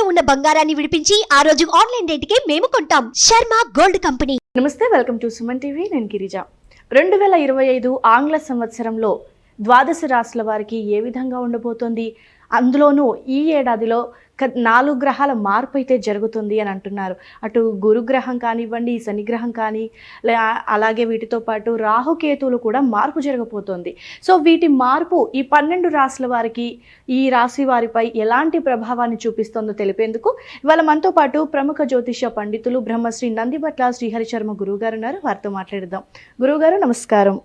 తాకట్టులో ఉన్న బంగారాన్ని విడిపించి ఆ రోజు ఆన్లైన్ రేటుకే మేము కొంటాం. Sharma gold company. నమస్తే, వెల్కమ్ టు సుమన్ టీవీ. నేను గిరిజ. 2025 ఆంగ్ల సంవత్సరంలో ద్వాదశ రాశుల వారికి ఏ విధంగా ఉండబోతోంది, అందులోనూ ఈ ఏడాదిలో 4 గ్రహాల మార్పు అయితే జరుగుతుంది అని అంటున్నారు. అటు గురుగ్రహం కానివ్వండి, శనిగ్రహం కానీ, అలాగే వీటితో పాటు రాహుకేతువులు కూడా మార్పు జరగబోతోంది. సో వీటి మార్పు ఈ 12 రాశుల వారికి, ఈ రాశి వారిపై ఎలాంటి ప్రభావాన్ని చూపిస్తుందో తెలిపేందుకు ఇవాళ మనతో పాటు ప్రముఖ జ్యోతిష పండితులు బ్రహ్మశ్రీ నందిబట్ల శ్రీహరి శర్మ గురువుగారు ఉన్నారు. వారితో మాట్లాడదాం. గురువుగారు నమస్కారం.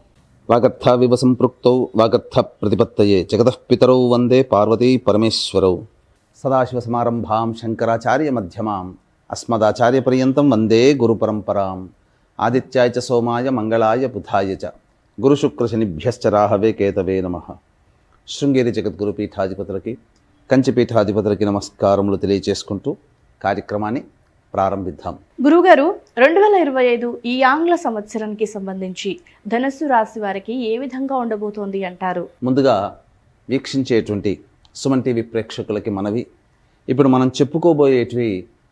వాగర్థ వివ సంపృక్తౌ వాగర్థ ప్రతిపత్తయే జగతః పితరౌ వందే పార్వతీ పరమేశ్వరౌ. సదాశివసమారంభాం శంకరాచార్య మధ్యమాం అస్మదాచార్య పర్యంతం వందే గురు పరంపరాం. ఆదిత్యాయ చ సోమాయ మంగళాయ బుధాయ చ గురుశుక్రశనిభ్యశ్చ రాహవే కేతవే నమః. శృంగేరి జగద్గురు పీఠాధిపతులకి, కంచిపీఠాధిపతులకి నమస్కారములు తెలియజేసుకుంటూ కార్యక్రమాన్ని ప్రారంభిద్దాం. గురువుగారు, 2025 ఈ ఆంగ్ల సంవత్సరానికి సంబంధించి ధనుస్సు రాశి వారికి ఏ విధంగా ఉండబోతోంది అంటారు? ముందుగా వీక్షించేటువంటి సుమన్ టీవీ ప్రేక్షకులకి మనవి, ఇప్పుడు మనం చెప్పుకోబోయేటివి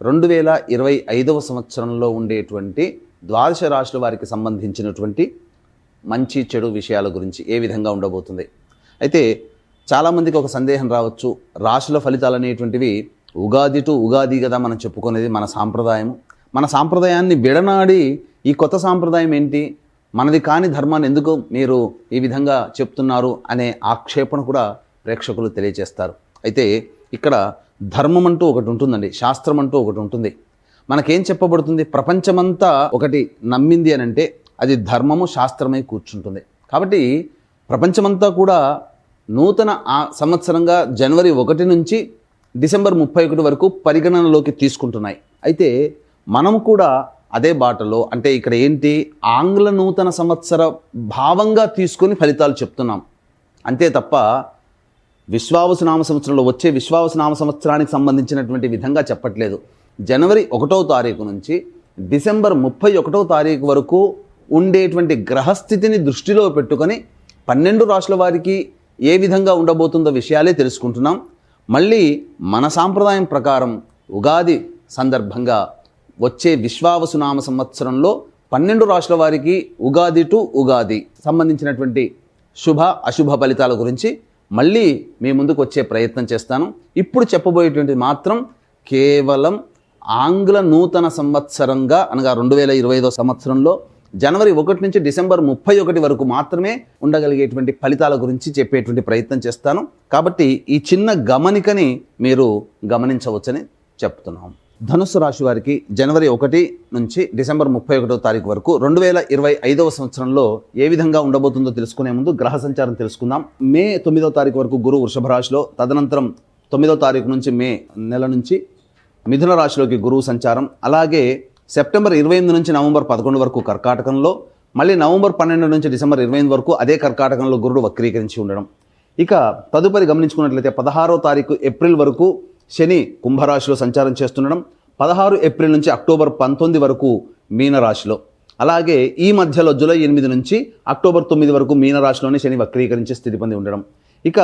2025 సంవత్సరంలో ఉండేటువంటి ద్వాదశ రాశుల వారికి సంబంధించినటువంటి మంచి చెడు విషయాల గురించి ఏ విధంగా ఉండబోతుంది. అయితే చాలామందికి ఒక సందేహం రావచ్చు, రాశుల ఫలితాలు అనేటువంటివి ఉగాది టు ఉగాది కదా మనం చెప్పుకునేది, మన సాంప్రదాయం. మన సాంప్రదాయాన్ని విడనాడి ఈ కొత్త సాంప్రదాయం ఏంటి, మనది కాని ధర్మాన్ని ఎందుకు మీరు ఈ విధంగా చెప్తున్నారు అనే ఆక్షేపణ కూడా ప్రేక్షకులు తెలియజేస్తారు. అయితే ఇక్కడ ధర్మం అంటూ ఒకటి ఉంటుందండి, శాస్త్రం అంటూ ఒకటి ఉంటుంది. మనకేం చెప్పబడుతుంది, ప్రపంచమంతా ఒకటి నమ్మింది అని అంటే అది ధర్మము శాస్త్రమై కూర్చుంటుంది. కాబట్టి ప్రపంచమంతా కూడా నూతన సంవత్సరంగా జనవరి 1 నుంచి డిసెంబర్ 31 వరకు పరిగణనలోకి తీసుకుంటున్నాయి. అయితే మనము కూడా అదే బాటలో, అంటే ఇక్కడ ఏంటి, ఆంగ్ల నూతన సంవత్సర భావంగా తీసుకొని ఫలితాలు చెప్తున్నాం అంతే తప్ప విశ్వావసునామ సంవత్సరంలో వచ్చే విశ్వావసునామ సంవత్సరానికి సంబంధించినటువంటి విధంగా చెప్పట్లేదు. జనవరి 1వ తారీఖు నుంచి డిసెంబర్ 31వ తారీఖు వరకు ఉండేటువంటి గ్రహస్థితిని దృష్టిలో పెట్టుకొని 12 రాశుల వారికి ఏ విధంగా ఉండబోతుందో విషయాలే తెలుసుకుంటున్నాం. మళ్ళీ మన సాంప్రదాయం ప్రకారం ఉగాది సందర్భంగా వచ్చే విశ్వావసునామ సంవత్సరంలో 12 రాశుల వారికి ఉగాది టు ఉగాది సంబంధించినటువంటి శుభ అశుభ ఫలితాల గురించి మళ్ళీ మీ ముందుకు వచ్చే ప్రయత్నం చేస్తాను. ఇప్పుడు చెప్పబోయేటువంటి మాత్రం కేవలం ఆంగ్ల నూతన సంవత్సరంగా అనగా 2025 సంవత్సరంలో జనవరి 1 నుంచి డిసెంబర్ 31 వరకు మాత్రమే ఉండగలిగేటువంటి ఫలితాల గురించి చెప్పేటువంటి ప్రయత్నం చేస్తాను. కాబట్టి ఈ చిన్న గమనికని మీరు గమనించవచ్చని చెప్తున్నాం. ధనుస్సు రాశి వారికి జనవరి 1 నుంచి డిసెంబర్ 31వ తారీఖు వరకు 2025 సంవత్సరంలో ఏ విధంగా ఉండబోతుందో తెలుసుకునే ముందు గ్రహ సంచారం తెలుసుకుందాం. మే 9వ తారీఖు వరకు గురువు వృషభ రాశిలో, తదనంతరం 9వ తారీఖు నుంచి మే నెల నుంచి మిథున రాశిలోకి గురువు సంచారం, అలాగే సెప్టెంబర్ 28 నుంచి నవంబర్ 11 వరకు కర్కాటకంలో, మళ్ళీ నవంబర్ 12 నుంచి డిసెంబర్ 28 వరకు అదే కర్కాటకంలో గురుడు వక్రీకరించి ఉండడం. ఇక తదుపరి గమనించుకున్నట్లయితే 16వ తారీఖు ఏప్రిల్ వరకు శని కుంభరాశిలో సంచారం చేస్తుండడం, 16 ఏప్రిల్ నుంచి అక్టోబర్ 19 వరకు మీనరాశిలో, అలాగే ఈ మధ్యలో జూలై 8 నుంచి అక్టోబర్ 9 వరకు మీనరాశిలోనే శని వక్రీకరించే స్థితి పొంది ఉండడం. ఇక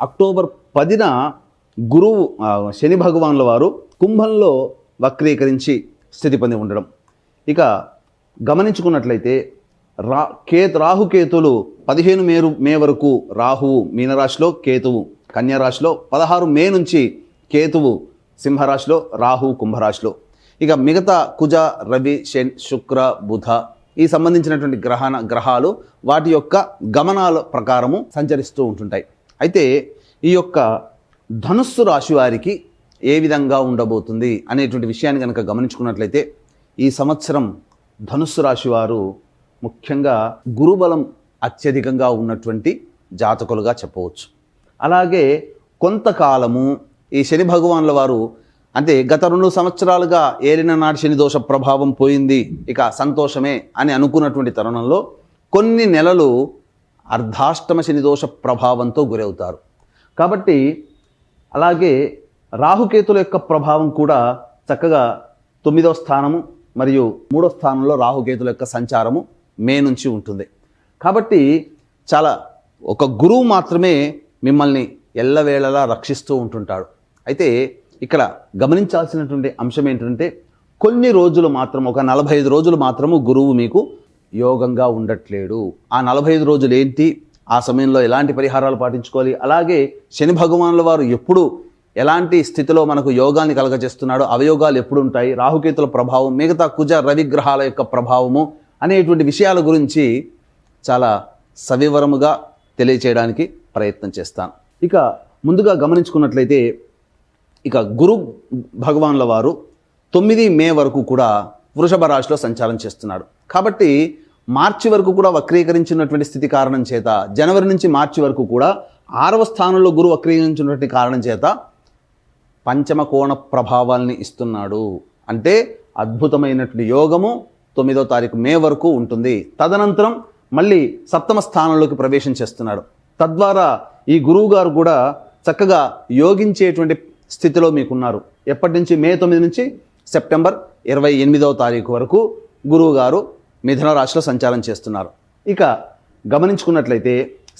అక్టోబర్ 10న గురువు శని భగవానుల వారు కుంభంలో వక్రీకరించి స్థితి పొంది ఉండడం. ఇక గమనించుకున్నట్లయితే రాహుకేతులు 15 మే వరకు రాహువు మీనరాశిలో, కేతువు కన్యారాశిలో, 16 మే నుంచి కేతువు సింహరాశిలో, రాహువు కుంభరాశిలో. ఇక మిగతా కుజ, రవి, శని, శుక్ర, బుధ ఈ సంబంధించినటువంటి గ్రహాలు వాటి యొక్క గమనాల ప్రకారము సంచరిస్తూ ఉంటుంటాయి. అయితే ఈ యొక్క ధనుస్సు రాశి వారికి ఏ విధంగా ఉండబోతుంది అనేటువంటి విషయాన్ని కనుక గమనించుకున్నట్లయితే ఈ సంవత్సరం ధనుస్సు రాశి వారు ముఖ్యంగా గురుబలం అత్యధికంగా ఉన్నటువంటి జాతకులుగా చెప్పవచ్చు. అలాగే కొంతకాలము ఈ శని భగవానుల వారు, అంటే గత 2 సంవత్సరాలుగా ఏలిన నాటి శని దోష ప్రభావం పోయింది, ఇక సంతోషమే అని అనుకున్నటువంటి తరుణంలో కొన్ని నెలలు అర్ధాష్టమ శని దోష ప్రభావంతో గురవుతారు. కాబట్టి అలాగే రాహుకేతుల యొక్క ప్రభావం కూడా చక్కగా 9వ స్థానము మరియు 3వ స్థానంలో రాహుకేతుల యొక్క సంచారము మే నుంచి ఉంటుంది. కాబట్టి చాలా ఒక గురువు మాత్రమే మిమ్మల్ని ఎల్లవేళలా రక్షిస్తూ ఉంటుంటాడు. అయితే ఇక్కడ గమనించాల్సినటువంటి అంశం ఏంటంటే కొన్ని రోజులు మాత్రం, ఒక 45 రోజులు మాత్రము గురువు మీకు యోగంగా ఉండట్లేడు. ఆ 45 రోజులు ఏంటి, ఆ సమయంలో ఎలాంటి పరిహారాలు పాటించుకోవాలి, అలాగే శని భగవానుల వారు ఎప్పుడు ఎలాంటి స్థితిలో మనకు యోగాన్ని కలగజేస్తున్నాడో, అవయోగాలు ఎప్పుడు ఉంటాయి, రాహుకేతుల ప్రభావం, మిగతా కుజ రవి గ్రహాల యొక్క ప్రభావము అనేటువంటి విషయాల గురించి చాలా సవివరముగా తెలియచేయడానికి ప్రయత్నం చేస్తాను. ఇక ముందుగా గమనించుకున్నట్లయితే ఇక గురు భగవానుల వారు 9 మే వరకు కూడా వృషభ రాశిలో సంచారం చేస్తున్నాడు. కాబట్టి మార్చి వరకు కూడా వక్రీకరించినటువంటి స్థితి కారణం చేత, జనవరి నుంచి మార్చి వరకు కూడా 6వ స్థానంలో గురువు వక్రీకరించినటువంటి కారణం చేత పంచమ కోణ ప్రభావాల్ని ఇస్తున్నాడు. అంటే అద్భుతమైనటువంటి యోగము 9వ తారీఖు మే వరకు ఉంటుంది. తదనంతరం మళ్ళీ 7వ స్థానంలోకి ప్రవేశం చేస్తున్నాడు. తద్వారా ఈ గురువు గారు కూడా చక్కగా యోగించేటువంటి స్థితిలో మీకున్నారు. ఎప్పటి నుంచి? మే 9 నుంచి సెప్టెంబర్ 28వ తారీఖు వరకు గురువు గారు మిథున రాశిలో సంచారం చేస్తున్నారు. ఇక గమనించుకున్నట్లయితే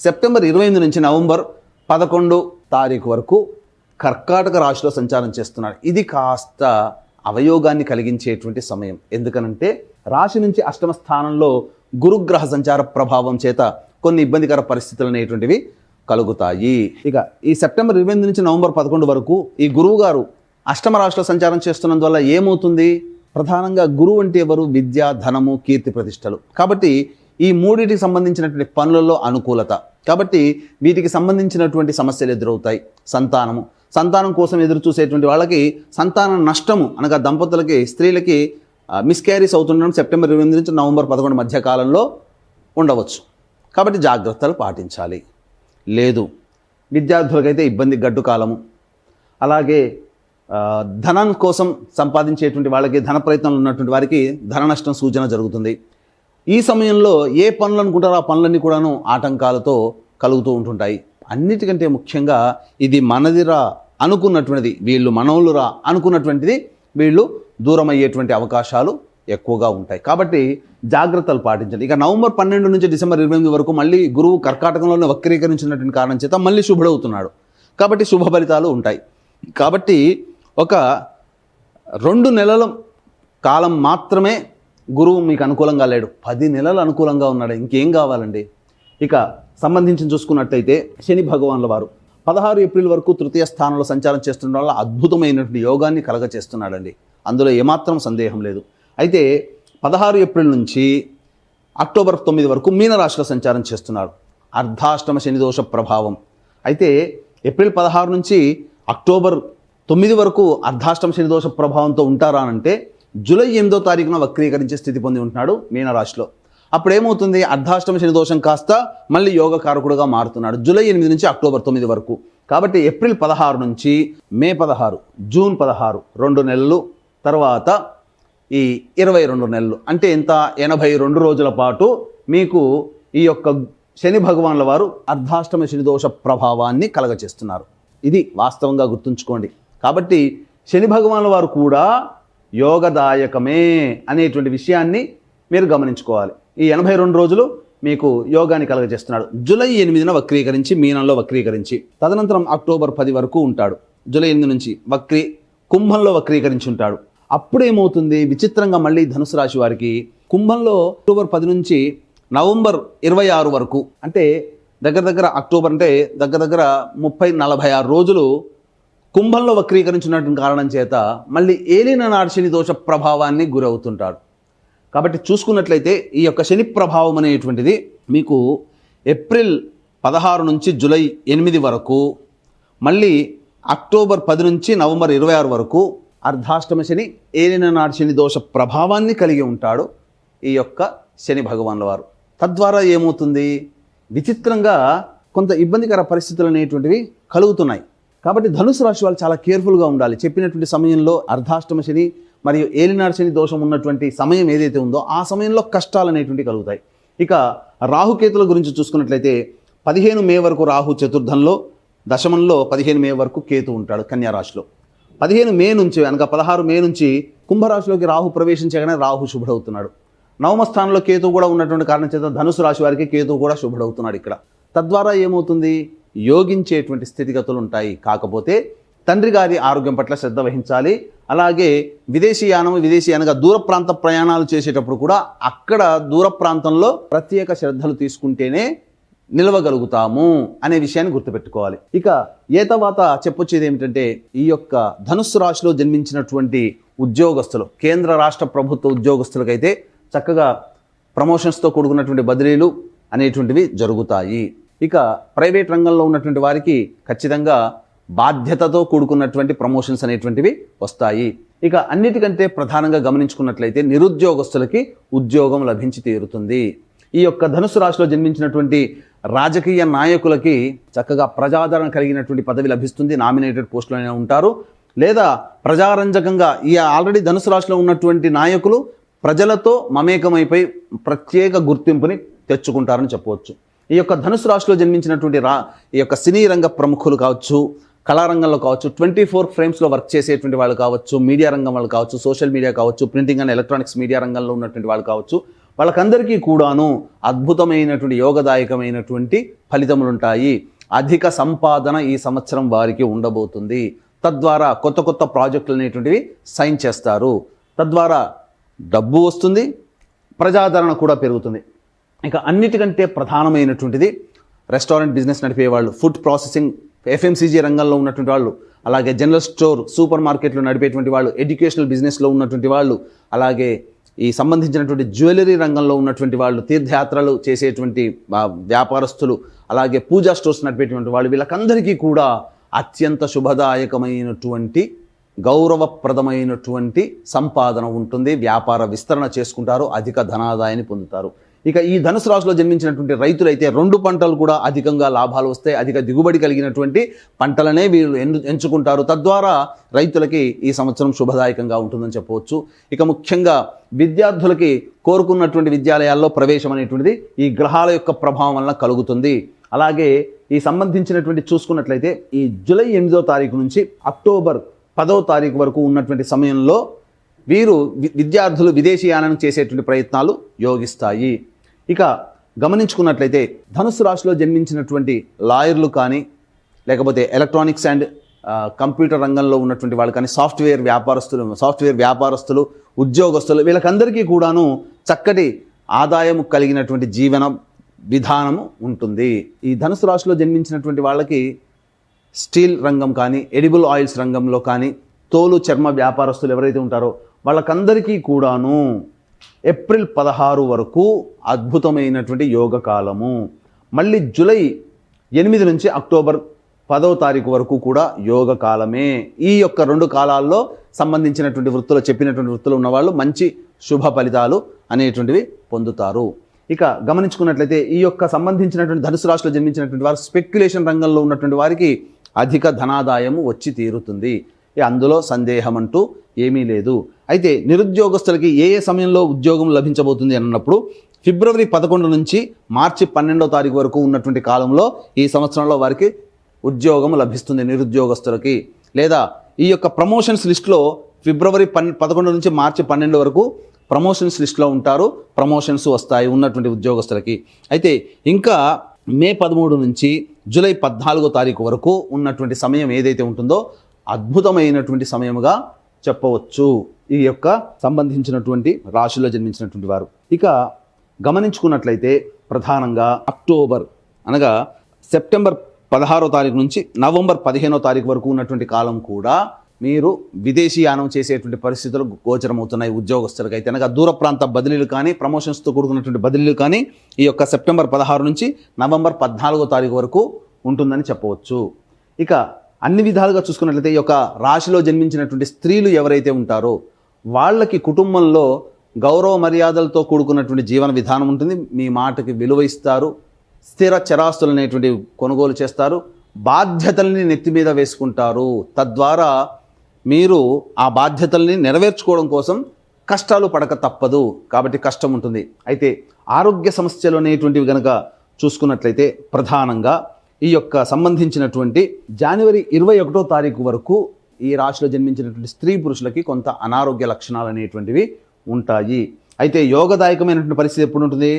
సెప్టెంబర్ 28 నుంచి నవంబర్ 11 తారీఖు వరకు కర్కాటక రాశిలో సంచారం చేస్తున్నాడు. ఇది కాస్త అవయోగాన్ని కలిగించేటువంటి సమయం. ఎందుకనంటే రాశి నుంచి 8వ స్థానంలో గురుగ్రహ సంచార ప్రభావం చేత కొన్ని ఇబ్బందికర పరిస్థితులు అనేటువంటివి కలుగుతాయి. ఇక ఈ సెప్టెంబర్ 28 నుంచి నవంబర్ 11 వరకు ఈ గురువు గారు 8వ రాశిలో సంచారం చేస్తున్నందువల్ల ఏమవుతుంది? ప్రధానంగా గురువు అంటే ఎవరు? విద్య, ధనము, కీర్తి ప్రతిష్టలు. కాబట్టి ఈ మూడింటికి సంబంధించినటువంటి పనులలో అనుకూలత. కాబట్టి వీటికి సంబంధించినటువంటి సమస్యలు ఎదురవుతాయి. సంతానం కోసం ఎదురు చూసేటువంటి వాళ్ళకి సంతాన నష్టము, అనగా దంపతులకి, స్త్రీలకి మిస్క్యారీస్ అవుతుండడం సెప్టెంబర్ 28 నుంచి నవంబర్ 11 మధ్య కాలంలో ఉండవచ్చు. కాబట్టి జాగ్రత్తలు పాటించాలి. లేదు, విద్యార్థులకైతే ఇబ్బంది, గడ్డు కాలము. అలాగే ధనం కోసం సంపాదించేటువంటి వాళ్ళకి, ధన ప్రయత్నాలు ఉన్నటువంటి వారికి ధన నష్టం సూచన జరుగుతుంది. ఈ సమయంలో ఏ పనులు అనుకుంటారో ఆ పనులన్నీ కూడాను ఆటంకాలతో కలుగుతూ ఉంటుంటాయి. అన్నిటికంటే ముఖ్యంగా ఇది మనదిరా అనుకున్నటువంటిది, వీళ్ళు మనవులురా అనుకున్నటువంటిది వీళ్ళు దూరం అయ్యేటువంటి అవకాశాలు ఎక్కువగా ఉంటాయి. కాబట్టి జాగ్రత్తలు పాటించండి. ఇక నవంబర్ 12 నుంచి డిసెంబర్ 28 వరకు మళ్ళీ గురువు కర్కాటకంలోనే వక్రీకరించినటువంటి కారణం చేత మళ్ళీ శుభుడవుతున్నాడు. కాబట్టి శుభ ఫలితాలు ఉంటాయి. కాబట్టి ఒక 2 నెలల కాలం మాత్రమే గురువు మీకు అనుకూలంగా లేడు. 10 నెలలు అనుకూలంగా ఉన్నాడు. ఇంకేం కావాలండి? ఇక సంబంధించి చూసుకున్నట్టయితే శని భగవానుల వారు 16 ఏప్రిల్ వరకు 3వ స్థానంలో సంచారం చేస్తుండడం వల్ల అద్భుతమైనటువంటి యోగాన్ని కలగచేస్తున్నాడండి. అందులో ఏమాత్రం సందేహం లేదు. అయితే 16 ఏప్రిల్ నుంచి అక్టోబర్ 9 వరకు మీనరాశిలో సంచారం చేస్తున్నాడు. అర్ధాష్టమ శని దోష ప్రభావం. అయితే ఏప్రిల్ 16 నుంచి అక్టోబర్ 9 వరకు అర్ధాష్టమ శని దోష ప్రభావంతో ఉంటారా అంటే జూలై 8వ తారీఖున వక్రీకరించే స్థితి పొంది ఉంటున్నాడు మీనరాశిలో. అప్పుడు ఏమవుతుంది? అర్ధాష్టమ శని దోషం కాస్త మళ్ళీ యోగకారకుడుగా మారుతున్నాడు జూలై 8 నుంచి అక్టోబర్ 9 వరకు. కాబట్టి ఏప్రిల్ 16 నుంచి మే 16, జూన్ 16, 2 నెలలు, తర్వాత ఈ 22 నెలలు, అంటే ఎంత? 82 రోజుల పాటు మీకు ఈ యొక్క శని భగవానుల వారు అర్ధాష్టమ శని దోష ప్రభావాన్ని కలగచేస్తున్నారు. ఇది వాస్తవంగా గుర్తుంచుకోండి. కాబట్టి శని భగవానుల వారు కూడా యోగదాయకమే అనేటువంటి విషయాన్ని మీరు గమనించుకోవాలి. ఈ 82 రోజులు మీకు యోగాన్ని కలగజేస్తున్నాడు. జూలై 8న వక్రీకరించి మీనంలో వక్రీకరించి తదనంతరం అక్టోబర్ 10 వరకు ఉంటాడు. జూలై 8 నుంచి కుంభంలో వక్రీకరించి ఉంటాడు. అప్పుడు ఏమవుతుంది? విచిత్రంగా మళ్ళీ ధనుసు రాశి వారికి కుంభంలో అక్టోబర్ 10 నుంచి నవంబర్ 26 వరకు, అంటే దగ్గర అక్టోబర్ అంటే దగ్గర 30-46 రోజులు కుంభంలో వక్రీకరించినటువంటి కారణం చేత మళ్ళీ ఏలిన నాడు శని దోష ప్రభావాన్ని గురవుతుంటాడు. కాబట్టి చూసుకున్నట్లయితే ఈ యొక్క శని ప్రభావం అనేటువంటిది మీకు ఏప్రిల్ 16 నుంచి జూలై 8 వరకు, మళ్ళీ అక్టోబర్ 10 నుంచి నవంబర్ 26 వరకు అర్ధాష్టమ శని, ఏలిన నాడు శని దోష ప్రభావాన్ని కలిగి ఉంటాడు ఈ యొక్క శని భగవానుల వారు. తద్వారా ఏమవుతుంది? విచిత్రంగా కొంత ఇబ్బందికర పరిస్థితులు అనేటువంటివి కలుగుతున్నాయి. కాబట్టి ధనుసు రాశి వాళ్ళు చాలా కేర్ఫుల్గా ఉండాలి. చెప్పినటువంటి సమయంలో అర్ధాష్టమ శని మరియు ఏలినాడు శని దోషం ఉన్నటువంటి సమయం ఏదైతే ఉందో ఆ సమయంలో కష్టాలు అనేటువంటివి కలుగుతాయి. ఇక రాహుకేతుల గురించి చూసుకున్నట్లయితే 15 మే వరకు రాహు చతుర్థంలో, దశమంలో 15 మే వరకు కేతు ఉంటాడు కన్యారాశిలో. 15 మే నుంచి అనగా 16 మే నుంచి కుంభరాశిలోకి రాహు ప్రవేశించగానే రాహు శుభుడవుతున్నాడు. 9వ స్థానంలో కేతు కూడా ఉన్నటువంటి కారణం చేత ధనుసు రాశి వారికి కేతు కూడా శుభుడవుతున్నాడు ఇక్కడ. తద్వారా ఏమవుతుంది? యోగించేటువంటి స్థితిగతులు ఉంటాయి. కాకపోతే తండ్రి గారి ఆరోగ్యం పట్ల శ్రద్ధ వహించాలి. అలాగే విదేశీయానగా దూర ప్రాంత ప్రయాణాలు చేసేటప్పుడు కూడా అక్కడ దూర ప్రాంతంలో ప్రత్యేక శ్రద్ధలు తీసుకుంటేనే నిలవగలుగుతాము అనే విషయాన్ని గుర్తుపెట్టుకోవాలి. ఇక తర్వాత చెప్పొచ్చేది ఏమిటంటే, ఈ యొక్క ధనుస్సు రాశిలో జన్మించినటువంటి ఉద్యోగస్తులు, కేంద్ర రాష్ట్ర ప్రభుత్వ ఉద్యోగస్తులకైతే చక్కగా ప్రమోషన్స్తో కూడుకున్నటువంటి బదిలీలు అనేటువంటివి జరుగుతాయి. ఇక ప్రైవేట్ రంగంలో ఉన్నటువంటి వారికి ఖచ్చితంగా బాధ్యతతో కూడుకున్నటువంటి ప్రమోషన్స్ అనేటువంటివి వస్తాయి. ఇక అన్నిటికంటే ప్రధానంగా గమనించుకున్నట్లయితే నిరుద్యోగస్తులకి ఉద్యోగం లభించి తీరుతుంది. ఈ యొక్క ధనుసు రాశిలో జన్మించినటువంటి రాజకీయ నాయకులకి చక్కగా ప్రజాదరణ కలిగినటువంటి పదవి లభిస్తుంది. నామినేటెడ్ పోస్టులోనే ఉంటారు. లేదా ప్రజారంజకంగా ఈ ఆల్రెడీ ధనుసు రాశిలో ఉన్నటువంటి నాయకులు ప్రజలతో మమేకమైపోయి ప్రత్యేక గుర్తింపుని తెచ్చుకుంటారని చెప్పవచ్చు. ఈ యొక్క ధనుసు రాశిలో జన్మించినటువంటి ఈ యొక్క సినీ రంగ ప్రముఖులు కావచ్చు, కళారంగంలో కావచ్చు, 24 ఫ్రేమ్స్లో వర్క్ చేసేటువంటి వాళ్ళు కావచ్చు, మీడియా రంగం వాళ్ళు కావచ్చు, సోషల్ మీడియా కావచ్చు, ప్రింటింగ్ అండ్ ఎలక్ట్రానిక్స్ మీడియా రంగంలో ఉన్నటువంటి వాళ్ళు కావచ్చు, వాళ్ళకందరికీ కూడాను అద్భుతమైనటువంటి యోగదాయకమైనటువంటి ఫలితములు ఉంటాయి. అధిక సంపాదన ఈ సంవత్సరం వారికి ఉండబోతుంది. తద్వారా కొత్త కొత్త ప్రాజెక్టులు అనేటువంటివి సైన్ చేస్తారు. తద్వారా డబ్బు వస్తుంది, ప్రజాదరణ కూడా పెరుగుతుంది. ఇక అన్నిటికంటే ప్రధానమైనటువంటిది రెస్టారెంట్ బిజినెస్ నడిపే వాళ్ళు, ఫుడ్ ప్రాసెసింగ్ FMCG రంగంలో ఉన్నటువంటి వాళ్ళు, అలాగే జనరల్ స్టోర్ సూపర్ మార్కెట్లు నడిపేటువంటి వాళ్ళు, ఎడ్యుకేషనల్ బిజినెస్లో ఉన్నటువంటి వాళ్ళు, అలాగే ఈ సంబంధించినటువంటి జ్యువెలరీ రంగంలో ఉన్నటువంటి వాళ్ళు, తీర్థయాత్రలు చేసేటువంటి వ్యాపారస్తులు, అలాగే పూజా స్టోర్స్ నడిపేటువంటి వాళ్ళు, వీళ్ళకందరికీ కూడా అత్యంత శుభదాయకమైనటువంటి గౌరవప్రదమైనటువంటి సంపాదన ఉంటుంది. వ్యాపార విస్తరణ చేసుకుంటారు, అధిక ధనాదాయాన్ని పొందుతారు. ఇక ఈ ధనుసు రాశిలో జన్మించినటువంటి రైతులైతే 2 పంటలు కూడా అధికంగా లాభాలు వస్తాయి. అధిక దిగుబడి కలిగినటువంటి పంటలనే వీళ్ళు ఎంచుకుంటారు. తద్వారా రైతులకి ఈ సంవత్సరం శుభదాయకంగా ఉంటుందని చెప్పవచ్చు. ఇక ముఖ్యంగా విద్యార్థులకి కోరుకున్నటువంటి విద్యాలయాల్లో ప్రవేశం అనేటువంటిది ఈ గ్రహాల యొక్క ప్రభావం వలన కలుగుతుంది. అలాగే ఈ సంబంధించినటువంటి చూసుకున్నట్లయితే ఈ జూలై 8వ తారీఖు నుంచి అక్టోబర్ 10వ తారీఖు వరకు ఉన్నటువంటి సమయంలో వీరు విద్యార్థులు విదేశీయానం చేసేటువంటి ప్రయత్నాలు యోగిస్తాయి. ఇక గమనించుకున్నట్లయితే ధనుసు రాశిలో జన్మించినటువంటి లాయర్లు కానీ, లేకపోతే ఎలక్ట్రానిక్స్ అండ్ కంప్యూటర్ రంగంలో ఉన్నటువంటి వాళ్ళు కానీ, సాఫ్ట్వేర్ వ్యాపారస్తులు, ఉద్యోగస్తులు, వీళ్ళకందరికీ కూడాను చక్కటి ఆదాయం కలిగినటువంటి జీవన విధానము ఉంటుంది. ఈ ధనుసు రాశిలో జన్మించినటువంటి వాళ్ళకి స్టీల్ రంగం కానీ, ఎడిబుల్ ఆయిల్స్ రంగంలో కానీ, తోలు చర్మ వ్యాపారస్తులు ఎవరైతే ఉంటారో వాళ్ళకందరికీ కూడాను ఏప్రిల్ 16 వరకు అద్భుతమైనటువంటి యోగ కాలము. మళ్ళీ జూలై 8 నుంచి అక్టోబర్ 10వ తారీఖు వరకు కూడా యోగ కాలమే. ఈ యొక్క 2 కాలాల్లో సంబంధించినటువంటి చెప్పినటువంటి వృత్తులు ఉన్నవాళ్ళు మంచి శుభ ఫలితాలు అనేటువంటివి పొందుతారు. ఇక గమనించుకున్నట్లయితే ఈ యొక్క సంబంధించినటువంటి ధనుసు రాశిలో జన్మించినటువంటి వారు స్పెక్యులేషన్ రంగంలో ఉన్నటువంటి వారికి అధిక ధనాదాయము వచ్చి తీరుతుంది. అందులో సందేహం అంటూ ఏమీ లేదు. అయితే నిరుద్యోగస్తులకి ఏ సమయంలో ఉద్యోగం లభించబోతుంది అన్నప్పుడు ఫిబ్రవరి 11 నుంచి మార్చి 12వ తారీఖు వరకు ఉన్నటువంటి కాలంలో ఈ సంవత్సరంలో వారికి ఉద్యోగం లభిస్తుంది నిరుద్యోగస్తులకి. లేదా ఈ యొక్క ప్రమోషన్స్ లిస్టులో ఫిబ్రవరి 11 నుంచి మార్చి 12 వరకు ప్రమోషన్స్ లిస్టులో ఉంటారు. ప్రమోషన్స్ వస్తాయి ఉన్నటువంటి ఉద్యోగస్తులకి. అయితే ఇంకా మే 13 నుంచి జూలై 14వ తారీఖు వరకు ఉన్నటువంటి సమయం ఏదైతే ఉంటుందో అద్భుతమైనటువంటి సమయముగా చెప్పవచ్చు ఈ యొక్క సంబంధించినటువంటి రాశిలో జన్మించినటువంటి వారు. ఇక గమనించుకున్నట్లయితే ప్రధానంగా అక్టోబర్ అనగా సెప్టెంబర్ 16వ తారీఖు నుంచి నవంబర్ 15వ తారీఖు వరకు ఉన్నటువంటి కాలం కూడా మీరు విదేశీయానం చేసేటువంటి పరిస్థితులు గోచరమవుతున్నాయి ఉద్యోగస్తులకు. అయితే అనగా దూర ప్రాంత బదిలీలు కానీ, ప్రమోషన్స్తో కూడుకున్నటువంటి బదిలీలు కానీ ఈ యొక్క సెప్టెంబర్ 16 నుంచి నవంబర్ 14వ తారీఖు వరకు ఉంటుందని చెప్పవచ్చు. ఇక అన్ని విధాలుగా చూసుకున్నట్లయితే ఈ యొక్క రాశిలో జన్మించినటువంటి స్త్రీలు ఎవరైతే ఉంటారో వాళ్ళకి కుటుంబంలో గౌరవ మర్యాదలతో కూడుకున్నటువంటి జీవన విధానం ఉంటుంది. మీ మాటకి విలువ ఇస్తారు. స్థిర చరాస్తులు అనేటువంటి కొనుగోలు చేస్తారు. బాధ్యతల్ని నెత్తి మీద వేసుకుంటారు. తద్వారా మీరు ఆ బాధ్యతల్ని నెరవేర్చుకోవడం కోసం కష్టాలు పడక తప్పదు. కాబట్టి కష్టం ఉంటుంది. అయితే ఆరోగ్య సమస్యలు అనేటువంటివి కనుక చూసుకున్నట్లయితే ప్రధానంగా ఈ యొక్క సంబంధించినటువంటి జనవరి 21వ తారీఖు వరకు ఈ రాశిలో జన్మించినటువంటి స్త్రీ పురుషులకి కొంత అనారోగ్య లక్షణాలు అనేటువంటివి ఉంటాయి. అయితే యోగదాయకమైనటువంటి పరిస్థితి ఎప్పుడు ఉంటుంది?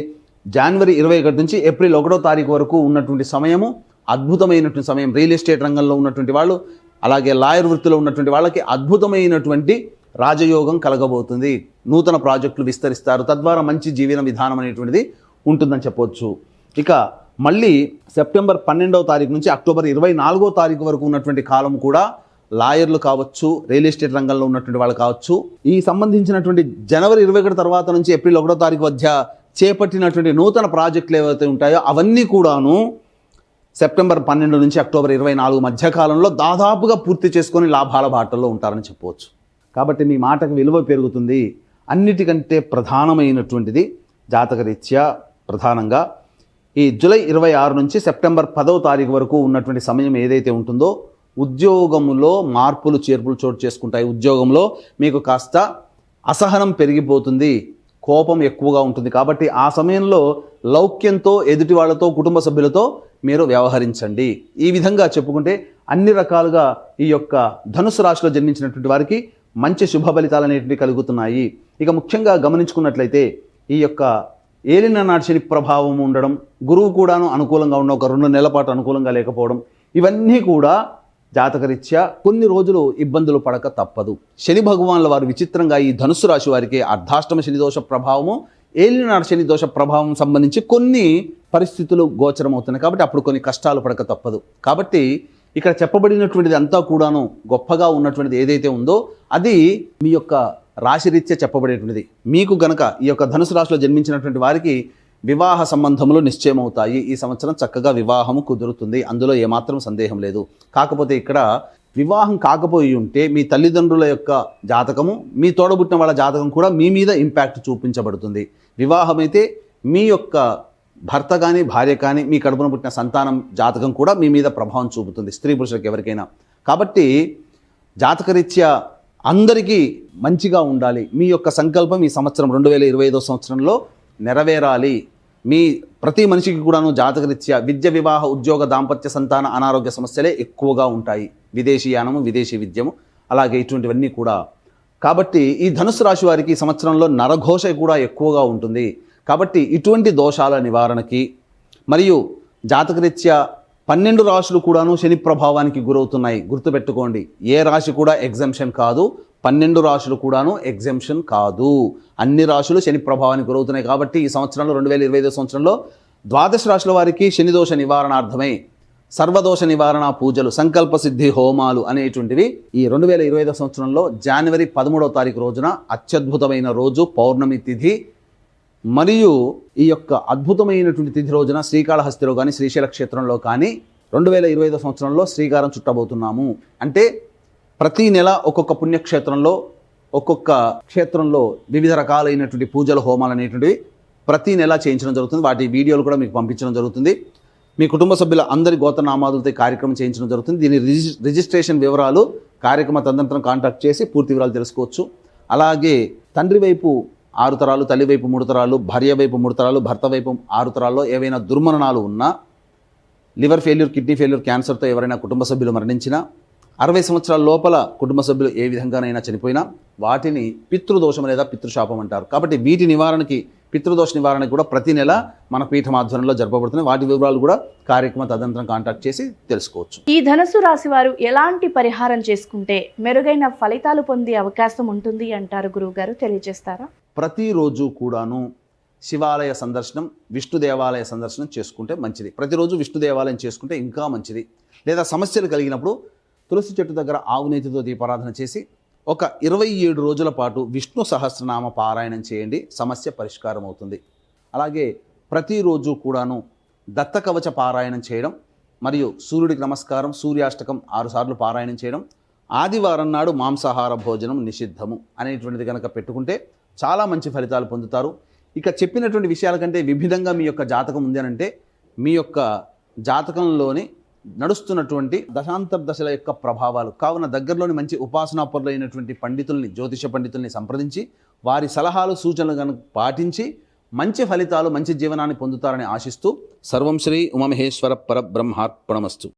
జనవరి 21 నుంచి ఏప్రిల్ 1వ తారీఖు వరకు ఉన్నటువంటి సమయము అద్భుతమైనటువంటి సమయం. రియల్ ఎస్టేట్ రంగంలో ఉన్నటువంటి వాళ్ళు, అలాగే లాయర్ వృత్తిలో ఉన్నటువంటి వాళ్ళకి అద్భుతమైనటువంటి రాజయోగం కలగబోతుంది. నూతన ప్రాజెక్టులు విస్తరిస్తారు, తద్వారా మంచి జీవన విధానం అనేటువంటిది ఉంటుందని చెప్పవచ్చు. ఇక మళ్ళీ సెప్టెంబర్ 12వ తారీఖు నుంచి అక్టోబర్ 24వ తారీఖు వరకు ఉన్నటువంటి కాలం కూడా లాయర్లు కావచ్చు, రియల్ ఎస్టేట్ రంగంలో ఉన్నటువంటి వాళ్ళు కావచ్చు, ఈ సంబంధించినటువంటి జనవరి 21 తర్వాత నుంచి ఏప్రిల్ 1వ తారీఖు మధ్య చేపట్టినటువంటి నూతన ప్రాజెక్టులు ఏవైతే ఉంటాయో అవన్నీ కూడాను సెప్టెంబర్ 12 నుంచి అక్టోబర్ 24 మధ్యకాలంలో దాదాపుగా పూర్తి చేసుకొని లాభాల బాటల్లో ఉంటారని చెప్పవచ్చు. కాబట్టి మీ మాటకు విలువ పెరుగుతుంది. అన్నిటికంటే ప్రధానమైనటువంటిది జాతకరీత్యా ప్రధానంగా ఈ జూలై 26 నుంచి సెప్టెంబర్ 10వ తారీఖు వరకు ఉన్నటువంటి సమయం ఏదైతే ఉంటుందో ఉద్యోగంలో మార్పులు చేర్పులు చోటు చేసుకుంటాయి. ఉద్యోగంలో మీకు కాస్త అసహనం పెరిగిపోతుంది, కోపం ఎక్కువగా ఉంటుంది. కాబట్టి ఆ సమయంలో లౌక్యంతో ఎదుటి వాళ్ళతో, కుటుంబ సభ్యులతో మీరు వ్యవహరించండి. ఈ విధంగా చెప్పుకుంటే అన్ని రకాలుగా ఈ యొక్క ధనుసు రాశిలో జన్మించినటువంటి వారికి మంచి శుభ ఫలితాలు అనేటివి కలుగుతున్నాయి. ఇక ముఖ్యంగా గమనించుకున్నట్లయితే ఈ యొక్క ఏలిన నాటి శని ప్రభావం ఉండడం, గురువు కూడాను అనుకూలంగా ఉండడం, ఒక 2 నెలల పాటు అనుకూలంగా లేకపోవడం, ఇవన్నీ కూడా జాతకరీత్యా కొన్ని రోజులు ఇబ్బందులు పడక తప్పదు. శని భగవాన్ల వారు విచిత్రంగా ఈ ధనుస్సు రాశి వారికి అర్ధాష్టమ శని దోష ప్రభావము, ఏలినాడు శని దోష ప్రభావం సంబంధించి కొన్ని పరిస్థితులు గోచరం అవుతున్నాయి. కాబట్టి అప్పుడు కొన్ని కష్టాలు పడక తప్పదు. కాబట్టి ఇక్కడ చెప్పబడినటువంటిది అంతా కూడాను గొప్పగా ఉన్నటువంటిది ఏదైతే ఉందో అది మీ యొక్క రాశిరీత్యా చెప్పబడేటువంటిది. మీకు గనక ఈ యొక్క ధనుసు రాశిలో జన్మించినటువంటి వారికి వివాహ సంబంధములు నిశ్చయమవుతాయి. ఈ సంవత్సరం చక్కగా వివాహము కుదురుతుంది, అందులో ఏమాత్రం సందేహం లేదు. కాకపోతే ఇక్కడ వివాహం కాకపోయి ఉంటే మీ తల్లిదండ్రుల యొక్క జాతకము, మీ తోడబుట్టిన వాళ్ళ జాతకం కూడా మీ మీద ఇంపాక్ట్ చూపించబడుతుంది. వివాహమైతే మీ యొక్క భర్త కానీ భార్య కానీ మీ కడుపున పుట్టిన సంతానం జాతకం కూడా మీ మీద ప్రభావం చూపుతుంది, స్త్రీ పురుషులకు ఎవరికైనా. కాబట్టి జాతకరీత్యా అందరికీ మంచిగా ఉండాలి. మీ యొక్క సంకల్పం ఈ సంవత్సరం 2025 సంవత్సరంలో నెరవేరాలి. మీ ప్రతి మనిషికి కూడాను జాతకరీత్యా విద్య, వివాహ, ఉద్యోగ, దాంపత్య, సంతాన, అనారోగ్య సమస్యలే ఎక్కువగా ఉంటాయి. విదేశీయానము, విదేశీ విద్యము, అలాగే ఇటువంటివన్నీ కూడా. కాబట్టి ఈ ధనుసు రాశి వారికి ఈ సంవత్సరంలో నరఘోష కూడా ఎక్కువగా ఉంటుంది. కాబట్టి ఇటువంటి దోషాల నివారణకి మరియు జాతకరీత్యా 12 రాశులు కూడాను శని ప్రభావానికి గురవుతున్నాయి. గుర్తుపెట్టుకోండి, ఏ రాశి కూడా ఎగ్జంప్షన్ కాదు, 12 రాశులు కూడాను ఎగ్జంప్షన్ కాదు. అన్ని రాశులు శని ప్రభావానికి గురవుతున్నాయి. కాబట్టి ఈ సంవత్సరంలో 2025 సంవత్సరంలో ద్వాదశ రాశుల వారికి శని దోష నివారణార్థమై సర్వదోష నివారణ పూజలు, సంకల్ప సిద్ధి హోమాలు అనేటువంటివి ఈ 2025 సంవత్సరంలో జనవరి 13వ తారీఖు రోజున అత్యద్భుతమైన రోజు, పౌర్ణమి తిథి, మరియు ఈ యొక్క అద్భుతమైనటువంటి తిథి రోజున శ్రీకాళహస్తిలో కానీ శ్రీశైల క్షేత్రంలో కానీ 2025 సంవత్సరంలో శ్రీకారం చుట్టబోతున్నాము. అంటే ప్రతి నెల ఒక్కొక్క పుణ్యక్షేత్రంలో, ఒక్కొక్క క్షేత్రంలో వివిధ రకాలైనటువంటి పూజలు, హోమాలు అనేటువంటివి ప్రతి నెల చేయించడం జరుగుతుంది. వాటి వీడియోలు కూడా మీకు పంపించడం జరుగుతుంది. మీ కుటుంబ సభ్యుల అందరి గోత్రనామాదులతో కార్యక్రమం చేయించడం జరుగుతుంది. దీని రిజిస్ట్రేషన్ వివరాలు కార్యక్రమ తదనంతరం కాంటాక్ట్ చేసి పూర్తి వివరాలు తెలుసుకోవచ్చు. అలాగే తండ్రి వైపు 6 తరాలు, తల్లి వైపు 3 తరాలు, భార్య వైపు 3 తరాలు, భర్త వైపు 6 తరాల్లో ఏవైనా దుర్మరణాలు ఉన్నా, లివర్ ఫెయిల్యూర్, కిడ్నీ ఫెయిల్యూర్, క్యాన్సర్తో ఎవరైనా కుటుంబ సభ్యులు మరణించినా, 60 సంవత్సరాల లోపల కుటుంబ సభ్యులు ఏ విధంగానైనా చనిపోయినా వాటిని పితృదోషం లేదా పితృశాపం అంటారు. కాబట్టి వీటి నివారణకి, పితృదోష నివారణకి కూడా ప్రతి నెల మన పీఠం ఆధ్వర్యంలో జరపబడుతున్నాయి. వాటి వివరాలు కూడా కార్యక్రమ తదనంతరం కాంటాక్ట్ చేసి తెలుసుకోవచ్చు. ఈ ధనుసు రాశి వారు ఎలాంటి పరిహారం చేసుకుంటే మెరుగైన ఫలితాలు పొందే అవకాశం ఉంటుంది అంటారు గురువుగారు, తెలియజేస్తారా? ప్రతిరోజు కూడాను శివాలయ సందర్శనం, విష్ణు దేవాలయ సందర్శనం చేసుకుంటే మంచిది. ప్రతిరోజు విష్ణు దేవాలయం చేసుకుంటే ఇంకా మంచిది. లేదా సమస్యలు కలిగినప్పుడు తులసి చెట్టు దగ్గర ఆవు నేతితో దీపారాధన చేసి ఒక 27 రోజుల పాటు విష్ణు సహస్రనామ పారాయణం చేయండి, సమస్య పరిష్కారం అవుతుంది. అలాగే ప్రతిరోజు కూడాను దత్త కవచ పారాయణం చేయడం మరియు సూర్యుడికి నమస్కారం, సూర్యాష్టకం 6 సార్లు పారాయణం చేయడం, ఆదివారం నాడు మాంసాహార భోజనం నిషిద్ధము అనేటువంటిది కనుక పెట్టుకుంటే చాలా మంచి ఫలితాలు పొందుతారు. ఇక చెప్పినటువంటి విషయాల కంటే విభిన్నంగా మీ యొక్క జాతకం ఉంది అని అంటే మీ యొక్క జాతకంలోని నడుస్తున్నటువంటి దశాంతర్దశల యొక్క ప్రభావాలు కావున దగ్గరలోని మంచి ఉపాసనాపరులైనటువంటి పండితుల్ని, జ్యోతిష పండితుల్ని సంప్రదించి వారి సలహాలు, సూచనలు కనుక పాటించి మంచి ఫలితాలు, మంచి జీవనాన్ని పొందుతారని ఆశిస్తూ సర్వం శ్రీ ఉమామహేశ్వర పరబ్రహ్మార్పణమస్తు.